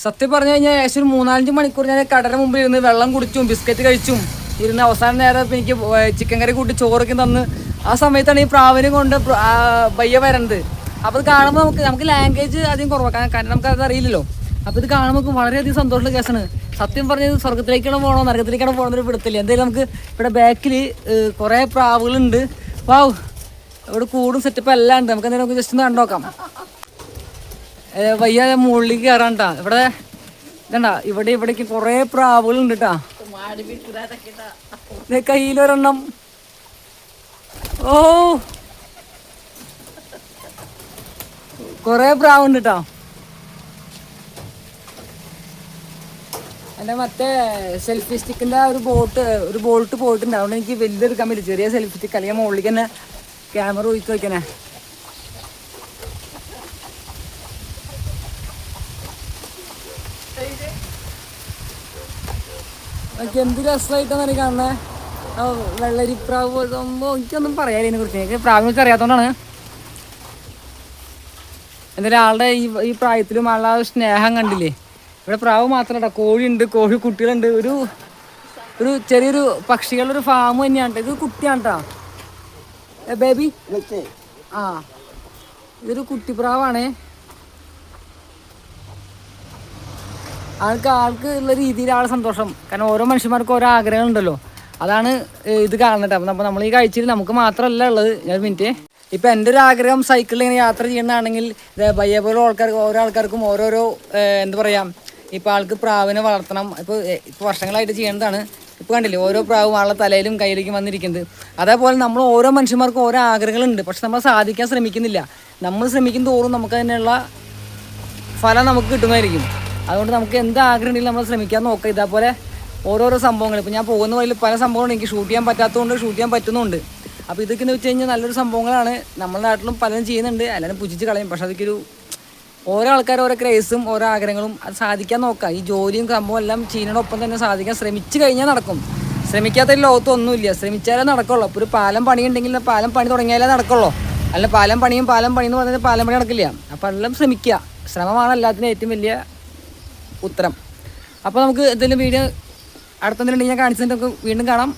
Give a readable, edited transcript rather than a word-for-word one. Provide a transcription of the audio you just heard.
സത്യം പറഞ്ഞു കഴിഞ്ഞാൽ ഏകദേശം ഒരു 3-5 മണിക്കൂർ ഞാൻ കടയുടെ മുമ്പിൽ ഇരുന്ന് വെള്ളം കുടിച്ചും ബിസ്ക്കറ്റ് കഴിച്ചും ഇരുന്ന് അവസാനം നേരം എനിക്ക് ചിക്കൻ കറി കൂട്ടി ചോറൊക്കെ തന്ന് ആ സമയത്താണ് ഈ പ്രാവിനെ കൊണ്ട് പയ്യ വരണത്. അപ്പോൾ ഇത് കാണുമ്പോൾ നമുക്ക് ലാംഗ്വേജ് അധികം കുറവാണ്, കാരണം നമുക്കത് അറിയില്ലല്ലോ. അപ്പോൾ ഇത് കാണുമ്പോൾ നമുക്ക് വളരെയധികം സന്തോഷമുള്ള കേസാണ്. സത്യം പറഞ്ഞത് സ്വർഗത്തിലേക്കാണ് പോകണോ നരകത്തിലേക്കാണ് പോകണമെന്നൊരു പിടുത്തില്ല. എന്തായാലും നമുക്ക് ഇവിടെ ബാക്കിൽ കുറേ പ്രാവുകളുണ്ട്. വാവ്, ഇവിടെ കൂടും സെറ്റപ്പ് എല്ലാം ഉണ്ട്. നമുക്ക് എന്തായാലും ജസ്റ്റ് ഒന്ന് കണ്ടോക്കാം. വയ്യ മുകളിലേക്ക് കയറാൻ കേട്ടാ. ഇവിടെ ഇതണ്ട, ഇവിടേക്ക് കുറേ പ്രാവുകളുണ്ട് കേട്ടാ. കയ്യിലൊരെണ്ണം. ഓ, കുറേ പ്രാവുണ്ട് കേട്ടോ. എൻ്റെ മറ്റേ സെൽഫി സ്റ്റിക്കിൻ്റെ ഒരു ബോൾട്ട് പോയിട്ടുണ്ട്. അതുകൊണ്ട് എനിക്ക് വലുതെടുക്കാൻ പറ്റും. ചെറിയ സെൽഫി സ്റ്റിക്ക് അല്ലെങ്കിൽ മുകളിലേക്ക് തന്നെ ക്യാമറ ഒഴിച്ച് വയ്ക്കണേ. എനിക്ക് എന്ത് രസമായിട്ടാണ് എനിക്ക് കാണുന്നത്. വെള്ളരിപ്രാവ് സംഭവം എനിക്കൊന്നും പറയാനില്ല ഇതിനെ കുറിച്ച്. എനിക്ക് പ്രാവിനെ കുറിച്ച് അറിയാത്തതുകൊണ്ടാണ്. എന്തായാലും ആളുടെ ഈ പ്രായത്തിലും ആളുടെ ആ സ്നേഹം കണ്ടില്ലേ. ഇവിടെ പ്രാവ് മാത്രമല്ല, കോഴിയുണ്ട്, കോഴി കുട്ടികളുണ്ട്. ഒരു ചെറിയൊരു പക്ഷികളുടെ ഒരു ഫാം തന്നെയാണ്. ഇത് കുട്ടിയാണ് കേട്ടോ, ബേബി. ആ, ഇതൊരു കുട്ടിപ്രാവാണേ. ആൾക്ക് ഉള്ള രീതിയിൽ ആളെ സന്തോഷം. കാരണം ഓരോ മനുഷ്യന്മാർക്കും ഓരോ ആഗ്രഹങ്ങളുണ്ടല്ലോ. അതാണ് ഇത് കാണുന്നത്. അപ്പോൾ നമ്മൾ ഈ കാഴ്ചയിൽ നമുക്ക് മാത്രമല്ല ഉള്ളത്. ഞാൻ ഒരു മിനിറ്റ്. ഇപ്പം എൻ്റെ ഒരു ആഗ്രഹം സൈക്കിളിൽ ഇങ്ങനെ യാത്ര ചെയ്യണമെങ്കിൽ ബയ്യെ പോലെ ഓരോ ആൾക്കാർക്കും ഓരോരോ എന്താ പറയുക, ഇപ്പോൾ ആൾക്ക് പ്രാവിനെ വളർത്തണം. ഇപ്പോൾ വർഷങ്ങളായിട്ട് ചെയ്യേണ്ടതാണ്. ഇപ്പോൾ കണ്ടില്ലേ, ഓരോ പ്രാവും ആളുടെ തലയിലും കയ്യിലേക്കും വന്നിരിക്കുന്നത്. അതേപോലെ നമ്മൾ ഓരോ മനുഷ്യന്മാർക്കും ഓരോ ആഗ്രഹങ്ങളുണ്ട്. പക്ഷെ നമ്മൾ സാധിക്കാൻ ശ്രമിക്കുന്നില്ല. നമ്മൾ ശ്രമിക്കും തോറും നമുക്ക് അതിനുള്ള ഫലം നമുക്ക് കിട്ടുന്നതായിരിക്കും. അതുകൊണ്ട് നമുക്ക് എന്ത് ആഗ്രഹം ഉണ്ടെങ്കിലും നമ്മൾ ശ്രമിക്കാൻ നോക്കുക. ഇതേപോലെ ഓരോരോ സംഭവങ്ങൾ. ഇപ്പോൾ ഞാൻ പോകുന്ന വഴിയിൽ പല സംഭവങ്ങളും എനിക്ക് ഷൂട്ട് ചെയ്യാൻ പറ്റാത്തതുകൊണ്ട് ഷൂട്ട് ചെയ്യാൻ പറ്റുന്നുണ്ട്. അപ്പോൾ ഇതൊക്കെ എന്ന് വെച്ച് കഴിഞ്ഞാൽ നല്ലൊരു സംഭവങ്ങളാണ്. നമ്മുടെ നാട്ടിലും പലരും ചെയ്യുന്നുണ്ട്. എല്ലാവരും പുച്ഛിച്ച് കളയും. പക്ഷെ അതൊക്കെ ഓരോ ആൾക്കാർ ഓരോ ക്രേസും ഓരോ ആഗ്രഹങ്ങളും അത് സാധിക്കാൻ നോക്കുക. ഈ ജോലിയും സംഭവം എല്ലാം ചെയ്യുന്നതിനൊപ്പം തന്നെ സാധിക്കാൻ ശ്രമിച്ചു കഴിഞ്ഞാൽ നടക്കും. ശ്രമിക്കാത്ത ലോകത്തൊന്നുമില്ല. ശ്രമിച്ചാലേ നടക്കുള്ളൂ. അപ്പോൾ ഒരു പാലം പണിയുണ്ടെങ്കിൽ പാലം പണി തുടങ്ങിയാലേ നടക്കുള്ളൂ. അല്ല പാലം പണിയും എന്ന് പറഞ്ഞാൽ പാലം പണി നടക്കില്ല. അപ്പോൾ എല്ലാം ശ്രമിക്കുക. ശ്രമമാണ് എല്ലാത്തിനും ഏറ്റവും വലിയ ഉത്തരം. അപ്പോൾ നമുക്ക് എന്തെങ്കിലും വീഡിയോ അടുത്തെന്തെങ്കിലും ഞാൻ കാണിച്ചിട്ട് നമുക്ക് വീണ്ടും കാണാം.